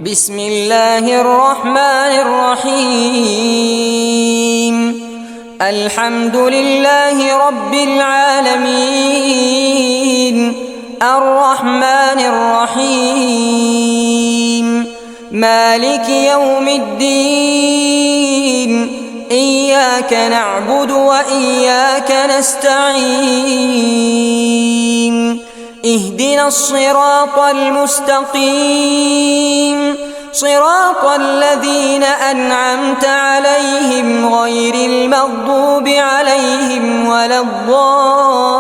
بسم الله الرحمن الرحيم. الحمد لله رب العالمين، الرحمن الرحيم، مالك يوم الدين، إياك نعبد وإياك نستعين، اهدنا الصراط المستقيم، صراط الذين أنعمت عليهم غير المغضوب عليهم ولا الضالين.